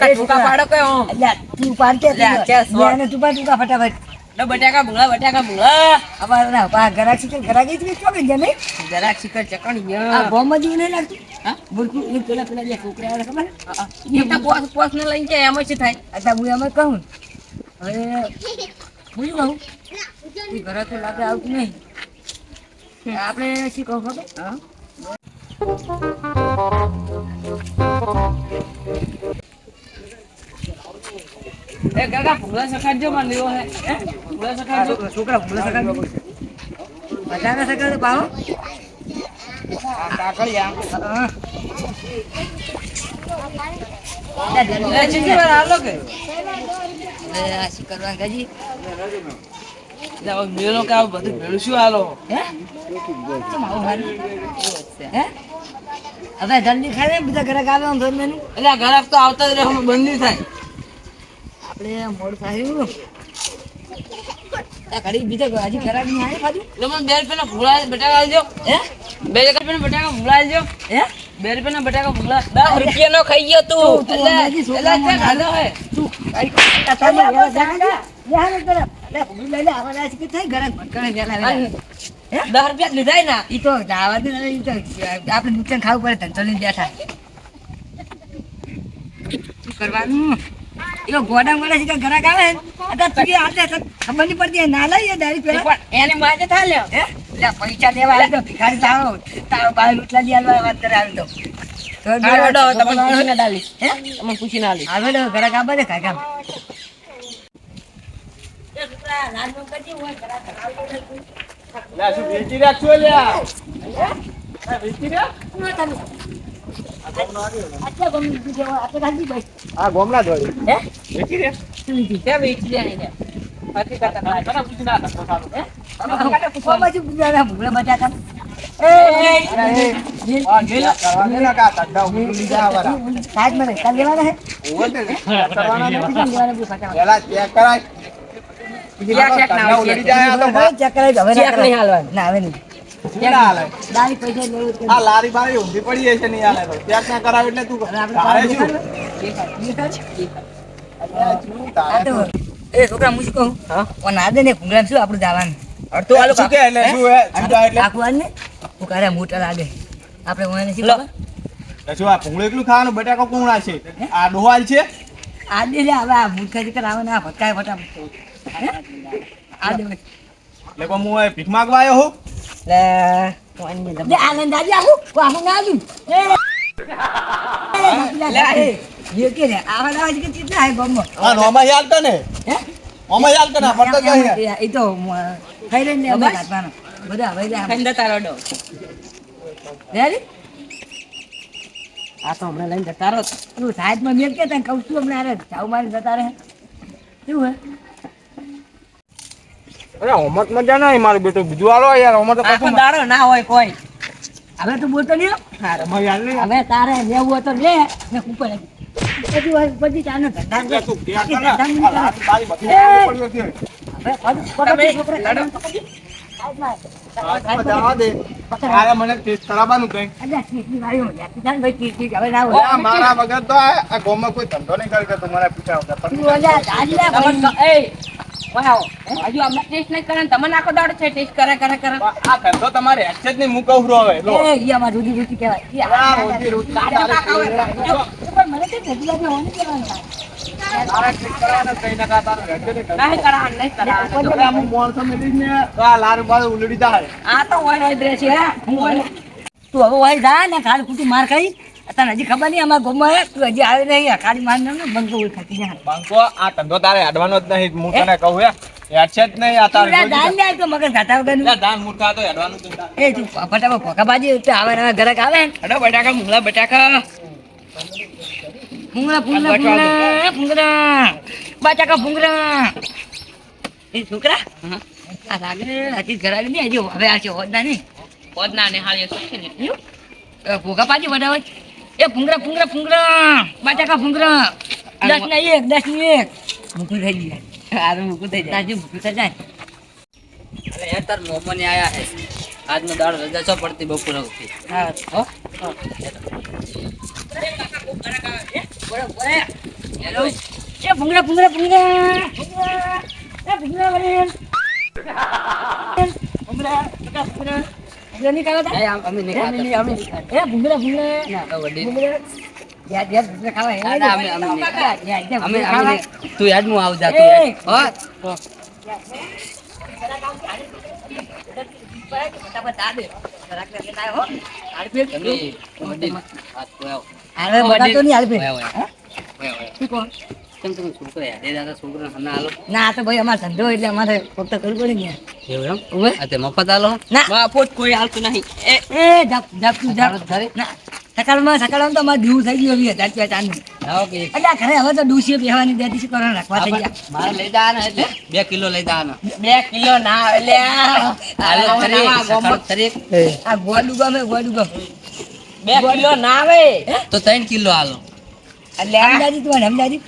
કાકા ટૂંકા પાડો કે ઓમ અલ્યા તું પાડ કે એને તું ફટાફટ નો બટાકા ભૂંગળા અમાર ના પા ગરાક્ષી કે ગરાગી જ તો કે નહીં જરાક શિખર ચકણી આ બોમ્બ જ નહીં લાગતું હા બુરકુ એ પેલા જે છોકરા આવે ખબર એ તો પોસ ને લઈને જાય એમ જ થાય અતા હું એમ કહું હવે હું કહું એ ઘરે તો લાગે આવતું નહીં આપણે શી કહું ખબર હા એ કાકા ભૂંગળા સખાડજો મને લેવો હે ભૂંગળા સખાડજો છોકરા ભૂલા સકા બધાને સકા પાવો કાકડિયા લે ચીકી વાર હાલો કે આ શી કરવા ગાજી જાવ મેલો કે આ બધું ભેળું શું હાલો હે કેમ આવું હારું હે હવે જલ્દી ખાય ને બધા ઘરે આવે આમ ધોઈ મેનું એટલે આ ઘરાક તો આવતા જ રહે અમે બંધ નહીં થાય આપણે મોડ થયું આ ઘડી બીજા હજી ખરાબ નહીં આવે પાછું એટલે મને 2 રૂપિયાના ભૂંગળા બટાકા આલજો હે 2 રૂપિયાના બટાકા ભૂંગળા આલજો હે 2 રૂપિયાના બટાકા ભૂંગળા 10 રૂપિયાનો ખાઈ ગયો તું તું એટલે અંદાજી છોકરા એટલે ક્યાં ખાધો હે તું તારે યાર કરે લે ભૂલી લઈ લે આવા છે કે થઈ ઘરે ભટકણે ગયેલા હે 10 રૂપિયા જ લીધા ના ઈ તો દાવા દે ઈ તો આપણે દુકાન ખાવું પડે ધંધો લઈને બેઠા શું કરવાનું ઈલો ગોડામ વાળા છે કે ઘરાક આવે ને અત્યારે તું આટલે ખબર નહીં પડતી ના લઈએ દારી પેલા પણ એને માજે થા લ્યો હે લે પૈસા દેવા આવે તો ભિખારી તારો બાય લૂટલા દી આલવા વાત કરે આવે તો હાડો તમે પૂછીને ડાલી હે તમે પૂછીને આલી આવે તો ઘરાક આબા દે કાકા લે શું વેચી રાખશો લ્યા વેચી રાખ આ ગોમના દોડી હે વેચી રે તે વેચી જાય ને બાકી કરતા ના તને પૂછી ના હતા પોતાનો હે બાજુ પૂછ્યા ભૂલા બટાકા આ ગેલા કરવાને ના કા તડ્ડા ઉડી લીધા આવરા સાહેબ મને કાલ લેવાના હે ઓને કરવાના નથી લેવાના બી ફટાફટ પેલા ચેક કરાય ચેક ના આવે ઉડી જાય આ તો ચેક કરાવી દો હવે ચેક નહીં હાલવાનું. ના હવે નહીં ના હાલે દારી પૈસા લેવું આ લારી બારી ઊંધી પડી જશે નહીં હાલે તો ચેક ના કરાવે એટલે તું તારે શું આ તો એ છોકરા હું શું કહું હા ઓન આદે ને ભૂંગળામાં શું આપણું જવાનું અડધું આલુ શું કે એટલે શું હે જુદા એટલે આખું આને હું કરે મોટા લાગે આપણે ઓને શું લો. ખબર શું આ ભૂંગળું એકલું ખાવાનું બટાકો કોણ છે આ ડોહાલ છે આદે લે હવે આ મૂર્ખા દીકરા આવે ને આ ભટકાય ફટાફટ આદે એટલે કોણ હું ભીખ માંગવા આવ્યો હું લે આનંદ આજી આવું આવું ના આવું લે ये के रे आवाज आवाज के कितना है बम આ નોમાં યાદ તને હે ઓમાં યાદ તને પડતો કઈ એ તો ખાઈ લઈને અમે કાઢવાનો બધા હવે જા ખંડ તારો ડો રેડી આ તો હમણાં લઈને જતા રહો તું સાઈડમાં મેલ કે તને કહું છું હમણાં અરે ચાવ મારી જતા રહે શું હે અરે હોમત મજા નહીં મારું બેટું બીજું આલો યાર હોમત તો આખો દાડો ના હોય કોઈ હવે તું બોલતો નહીં હો? હારે મને યાદ નહીં હવે તારે લેવું હોય તો લે ને ઉપર પછી ચાનો ધંધા એટલે તું કે કર ધંધા નહીં કરે. તારી બધી પડ્યો છે હવે તમે છોકરા લડો. જવા દે અરે મને ટેસ્ટ કરાવવાનું કઈ અલ્યા ચીટની વાળી હોય યાર. ચાલ ભાઈ ચીટ હવે ના હોય મારા વગર તો આ ગામમાં કોઈ ધંધો નહીં કરે કે તું મને પૂછ્યા વગર તું અલ્યા ચાલ્યા ભાઈ. એ વાહ હજુ અમને ટેસ્ટ નહીં કરે ને તમને આખો દાડો છે ટેસ્ટ કરે આ ધંધો તમારે હેડ છે જ નહીં હું કહું છું હવે લો એ ઈયામાં રોજી રોટી કહેવાય. ઈ આ રોજી રોટી કાઢો તારે કાકા હોય. જો, પણ મને તો ભેગી લાગે હોને કહેવાનું થાય. તારે ટેસ્ટ કરવાના કઈ ના કા તારે હેડ છે ને નહીં કરાવવાનું નહીં કરાવવાનું હવે અમુક માણસો મેળવીને ને આ લારું બારું ઉલડી જાય આ તો હોય હોય દ્રેસી હે હું હોય તું હવે હોય જા ને ખાલી ખોટું માર ખાઈ તને હજી ખબર નહીં અમારા ગામમાં હે તું હજી આવે નહીં ખાલી માર ને બંકો ઓળ ખાતી જાય બંકો આ ધંધો તારે હેડવાનો જ નહીં હું તને કહું હે હેડ છે જ નહીં આ તારે તું દાન લે તો મગજ ઘાટા વગરનું. ધાન મૂર્ખા તો હેડવાનું જ નહીં એ તું ફટાફટ ભોકા બાજી તો આવે ને ઘરે આવે ને અડો બટાકા મુંગળા બટાકા ભૂંગળા ભૂંગળા ભૂંગળા ભૂંગળા બટાકા ભૂંગળા એ છોકરા આ લાગે હજી ઘરે નહીં હજી હવે આ છે હોદના નહીં પોદના ને હાલી સુખી ને ભોગા પાછી વધાવે એ ભૂંગળા ભૂંગળા ભૂંગળા બટાકા ભૂંગળા 10 ના 1 10 ની 1 મૂકું થઈ ગયા હારું મૂકું થઈ જાય તાજુ મૂકું થઈ જાય અરે યાર તાર મોમો ને આયા હે આજનો દાડો રજા છો પડતી બપોર હતી હા હો હેલો. એ ભૂંગળા ભૂંગળા ભૂંગળા ભૂંગળા એ ભૂંગળા વળી ભૂંગળા ભૂંગળા ભૂંગળા નહીં ખાવા તા? નહીં, અમે નહીં ખાતા. એ ભૂંગળા ભૂંગળા ના, તો વડીલ. ભૂંગળા યાર યાર ભૂંગળા ખાવા હે ના, ના, અમે નહીં ખાતા. યાર યાર અમે ભૂંગળા ખાવા. નહીં. તું યાદ હું આવ જા તું એ! યાદ. હો? ફટાફટ આ દે. જરાક લે લેતા આવ્યો, હો. હાડપીએ. તમે વડીલ. હા, તો આવો. હાલે બતાતો નહીં હાડપીએ. ઓય, ઓય. હા? ઓય, ઓય. શું કહો? કેમ તમે છોકરા યાદ એ દાદા છોકરા હમણાં આલો ના આ તો ભાઈ અમારો ધંધો એટલે અમારે ફક્ત કરવું પડે ને યાર. એવું એમ ઓવે. આ તે મફત આલો ના બાપોટ કોઈ હાલતું નહીં એ જાપ જાપ તું જાપ ખરી? ના સકાળમાં તો અમારે દીવું થઈ ગયું 20,000 ચાંદનું. લાવો કે એટલે આ ઘરે હવે તો ડૂસીએ બેહવાની દેતી શું કરવાનું રાખવા થઈ ગયા. મારે લઈ જવાના એટલે 2 કિલો લઈ જવાના 2 કિલો ના એટલે હાલો ખરી, સકાળ ખરી. આ ગોડું ગમે ગોડું ગમે 2 કિલો ના આવે તો 3 કિલો આલો એટલે હમદાજી તું હમદાજી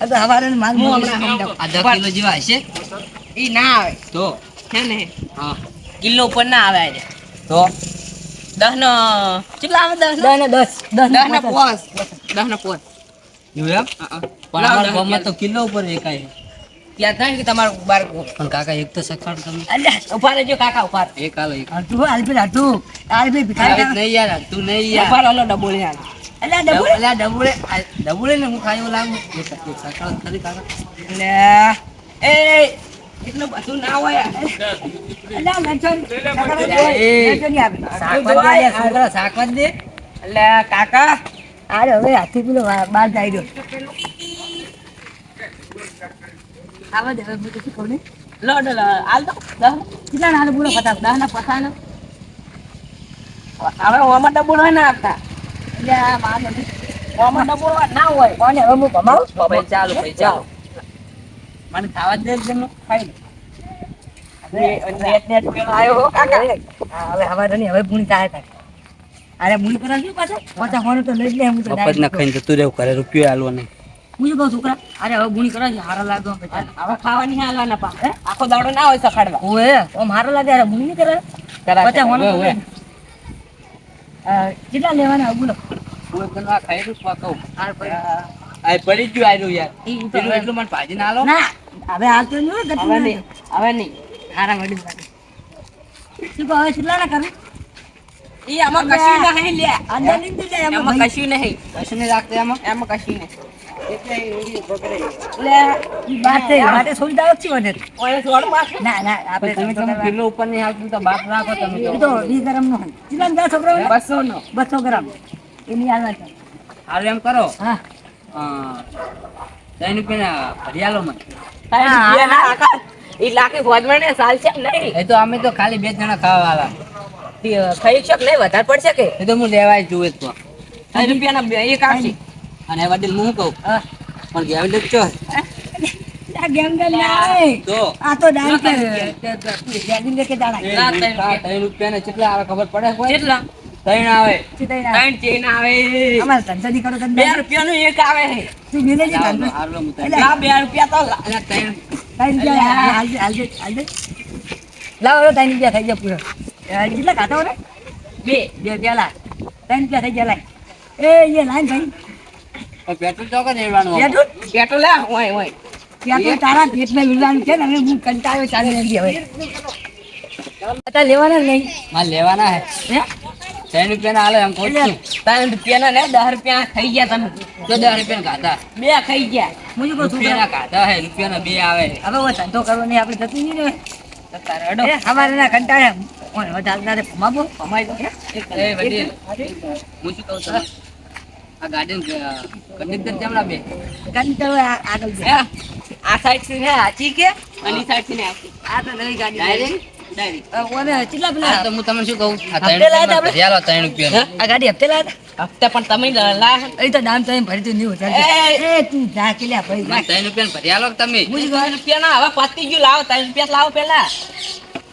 આ તો હવારે માલ હું મોકલી હમણાં દઉં. આ 10 કિલો જેવા હશે ઈ ના આવે તો હે ને હા કિલો ઉપર ના આવે આજે તો 10 નો કેટલા આવે 10 દસ ને દસ 10 ના 5 10 ના 5 એવું એમ પણ ના, અમારા ના, ગામમાં તો કિલો ઉપર વેચાય છે. ત્યાં થાય કે તમારું બાર પણ કાકા એક તો સખાડ તમે અલ્યા ઉભા રહેજો કાકા ઉભા એક આલો એક હાટું હાલપી હાટું હાલપી ભિખારી આવે જ નહીં યાર તું નહીં ઉભા યાર રહો ડબોળી હાલ અલ્યા ડબુડે અલ્યા ડબુડે ડબુડે ને હું ખાયો લાગુ એક સખાડ ખરી કાકા એટલે એ એટલું બધું ના હોય અલ્યા લંચન એ. લંચન ની આવે શાકભાજી દે યાર, છોકરા શાકભાજી દે એટલે કાકા અરે હવે હાથી પેલો બહાર જાય રહ્યો આવા દે હવે હું તો શું કહું ને લો હાલ તો 10 કેટલા નાનું પૂરો ફટાફટ 10 ના પસાનો હવે ઓમાં ડબોળ હોય ના આપતા એટલે આ માર નથી ઓમાં ડબોળ ના હોય કોને હવે હું કમાઉં ભાઈ ચાલો ભાઈ ચાલો મને ખાવા જ દે છે ને ખાઈ નેટ નેટ પેલો આવ્યો હો કાકા હા, હવે હવારે નહીં હવે પૂણી થાય થાય અરે પૂણી કરા શું પાછો પાછા ફોન તો લઈ જ લે હું તો મફત ના ખાઈને જતું રહેવું ઘરે રૂપિયો આલવો નહીં હું શું કહું છોકરા અરે હવે પૂણી કરા છે હારા લાગે હવે ખાવાની હાલવાના પા આખો દાડો ના હોય સખાડવા ઓએ ઓમ હારા લાગે અરે પૂણી નહીં કરે પાછા ફોન તો લઈ. કેટલા લેવાના બોલો કોઈ પણ આ ખાઈ રૂપ કહું હાર પડી. આ પડી ગયું આયરું યાર ઈ તો એટલું એટલું મને ભાજી ના આલો ના હવે હાલ તો નહીં હોય, ગતું હવે નહીં. નહીં હવે નહીં હારા વડી લાગે શું કહો હવે કેટલા ના કરું ઈ આમાં કશું નહીં લે અંદર લીધી જાય એમાં એમાં કશું નહીં કશું નહીં રાખતા એમાં એમાં કશું નહીં એટલે ઈ બગડે એટલે ઈ બાતે બાતે છોડી દાવ છે મને ઓય થોડું પાછું ના ના આપણે તમે તમે કિલો ઉપર નહીં આવતું તો બાપ રાખો તમે એ તો 20 ગ્રામ નો હોય કેટલા ના છોકરા 200 નો 200 ગ્રામ એની આલા છે હાલ એમ કરો હા 3 રૂપિયા ભરિયાલો મને ઈ લાખી ગોદમાં ને સાલ છે નહીં એ તો અમે તો ખાલી 2 જણા ખાવા વાળા ખાઈ શક નહીં વધારે પડશે કે એ તો હું લેવાય જોવે તો 3 રૂપિયાના બે એક આવશે અને એ વડીલ હું કહું હા પણ ગયા વડીલ ચો આ ગેમ ગેમ ના આવે તો આ તો ડાયરેક્ટ ગાડી લેકે જાણા ના, 3 રૂપિયા ને કેટલા આવે ખબર પડે કોઈ કેટલા 3 આવે સીધા ના 3 ચેન આવે અમાર ધંધા ની કરો તમે 2 રૂપિયાનું એક આવે છે તું મેલે છે હાલો, ધંધો હાલો, હું તને- એટલે આ 2 રૂપિયા તો અલા, 3 તાઈ ગયા હાલ હાલ લાવો રો તાઈ ગયા થઈ ગયા પૂરો કેટલા ખાતા હો બે પેલા તાઈ ગયા થઈ ગયા લાઈ એ લાઈન ભાઈ પેટ્રોલ ચોક જ એડવાનું પેટ્રોલ પેટ્રોલ લે ઓય ઓય ત્યાં તો તારા પેટમાં વિરવાનું છે ને હવે હું કંટાળ્યો ચાલી નથી હવે અત્યારે લેવાના જ નહીં મારે લેવાના હે હે 3 રૂપિયા ના હાલો એમ કહું છું 3 રૂપિયાના ને 10 રૂપિયા ખાઈ ગયા તમે તો 10 રૂપિયા ખાતા બે ખાઈ ગયા હું શું કહું છું રૂપિયાના ખાતા હે રૂપિયાના 2 આવે હવે હું ધંધો કરવો નહીં આપણે થતું નહીં ને તો તારે અડો એ અમારે ના કંટાળ્યા ઓય વધારે ભમાબો ભમાઈ દો એ વડીલ હું શું કહું છું આ ગાર્ડન કંડક્ટર કેમના બે કંટાળો આગળ હે આ સાઈડ થી ને આચી કે અને સાઈડ થી ને આચી આ તો નવી ગાડી ડાયરેક્ટ ઓને કેટલા આ પેલા તો હું તમને શું કહું આ હપ્તે લાયા તા 3 રૂપિયા 3 રૂપિયા આ ગાડી હપ્તે લાયા હપ્તે પણ તમે લા એ તો દામ તો એમ ભરી તો નહીં એ, હોય એ તું જા કેલ્યા ભાઈ 3 રૂપિયા ભરી આલો કે તમે 3 રૂપિયાના હવે પતી ગયું લાવો 3 રૂપિયા લાવો પેલા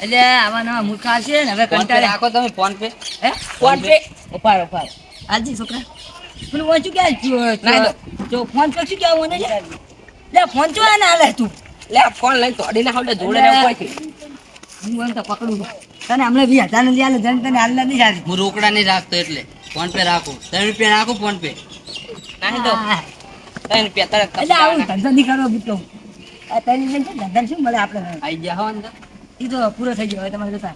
એટલે આવા નવા મૂર્ખા છે ને હવે ફોન પે કંટાળે રાખો તમે ફોન પે હે ફોન પે ઉપાડ ઉપાડ આજી છોકરા પેલું વાંચું ક્યાં ના, જો ફોન પર શું ક્યાં મને લે ફોન ચો આને હાલે તું લે ફોન લઈને તોડીને આવડે જોડે રહેવું કોઈ થી હું એમ તો પકડું છું. તને હમણાં 20,000 ને લઈ આલે જન તને હાલ નથી સારી હું રોકડા નહીં રાખતો એટલે ફોન પે રાખું 3 રૂપિયા રાખું ફોન પે નાહી દો એટલે આવું ધંધો નહીં કરવો બુટો આ તને ધંધા શું મળે આપણે આઈ ગયા હો અંદર એ તો પૂરો થઈ ગયો હવે તમારે જતા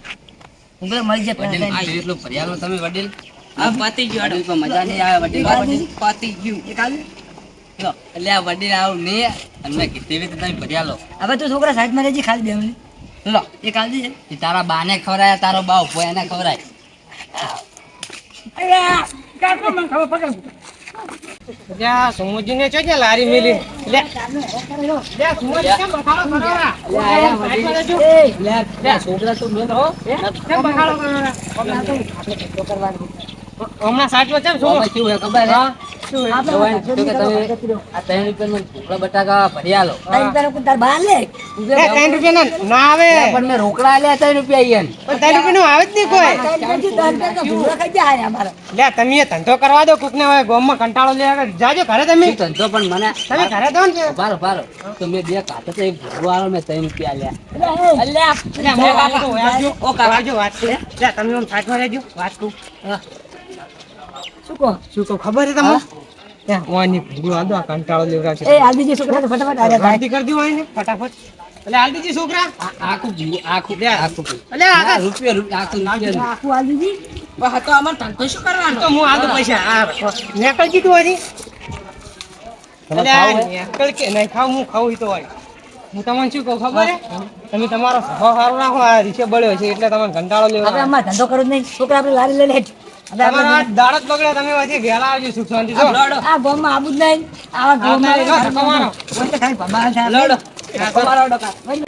હું પેલો મળી જાય વડીલ પેલા આ એટલું ભર્યાલો તમે વડીલ આ પતી ગયું વડીલ કોઈ મજા નહીં આવે વડીલ પતી ગયું એક આવી લો, એટલે આ વડીલ આવું નહીં અને મેં કીધી એવી રીતે તમે ભર્યાલો હવે તું છોકરા સાઈડમાં રહેજે ખાલી 2 મિનિટ લો એક આવી છે એ તારા બાને ખવરાય તારો બાવ ભોય એને ખવરાય અરે કાકો મને ખબર પકડ જ્યાં સમુજીને છે કે લારી મેલી લે લે સમુજી કેમ બખાડો કરોરા લે છોકરા તો મેં હો કેમ બખાડો કરોરા હમણાં સાચમાં કેમ શું શું હે ખબર હે આપણે જવાય શું કે તમે આ 3 રૂપિયામાં ઢોકળા બટાકા ભર્યાલો તાર બહાર લે એ 3 રૂપિયા ના આવે પણ મેં રોકડા આલ્યા 3 રૂપિયા ઈયન પણ 3 રૂપિયા આવે જ નહીં કોઈ લે તમે એ ધંધો કરવા દો કોકને હવે ગામમાં કંટાળો લે જાજો ઘરે તમે ધંધો પણ મને તમે ઘરે દો ને ભારો ભારો તો મેં બે કાતો તો એક ભૂવાળો મેં 3 રૂપિયા લે આલ્યા મો વાત તો વાજો ઓ કાજો વાત લે તમે આમ સાચમાં રહેજો વાત કહું શું કહો શું કહું ખબર છે તમને ત્યાં ઓની ભૂગું આદો આ કંટાળો લેવરા છે એ આલદીજી છોકરા તો ફટાફટ આવ્યા ગાડી કરી દી હોય ને ફટાફટ એટલે હાલતીજી છોકરા આખું જીવ આખું આખું એટલે આ રૂપિયા આખું રૂપિયા આખું આલદીજી તો અમાર ધંધો શું કરવાનો તો હું આદો પૈસા આ નેકળ કીધું હોય એટલે નેકળ કે નહીં ખાવ હું ખાવું તો હોય હું તમને શું કહું ખબર હે તમે તમારો સ્વભાવ સારો રાખો આ રીસે બળ્યો છે એટલે તમને કંટાળો આપણે લેવો આમાં ધંધો કરવો જ નહીં છોકરા આપણે લારી લઈ લે હવે તમારો આપણે આ દાડત બગડે તમે પછી વેલા આવજો સુખ શાંતિ જો આ ગામમાં આવું જ નહીં આવા ગામમાં તમારો વચ્ચે ખાલી ભમાવા થાય લડો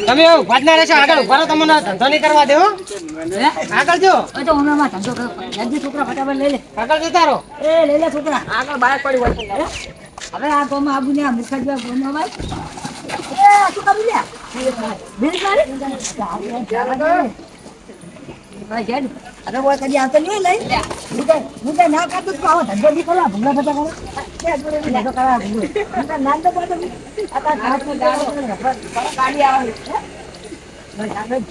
તમે વાતના રહેશો આગળ ઉભા રહો તમને ધંધો નહીં કરવા દેવો આગળ જો હવે તો હમણાં ધંધો કરો જલ્દી છોકરા ફટાફટ લઈ લે આગળ જતા રહો એ લઈ લે છોકરા આગળ બાર પડી હોય હવે આ ગામમાં આવું નહીં આ મુખા જેવા ગામમાં ભાઈ એ શું કરી લે બિલ મારી ભાઈ જેડ અરે બોલ કદી આવતો નહીં લઈ હું તો ના કાઢું તો આવો ધંધો નહીં કરવા ભૂંગળા ફટા કરો કે જોડે બી ધંધો કરવા ભૂંગળો હું તો નામ તો પાડો આ તાર હાથમાં ગાડી આવે ભાઈ આગળ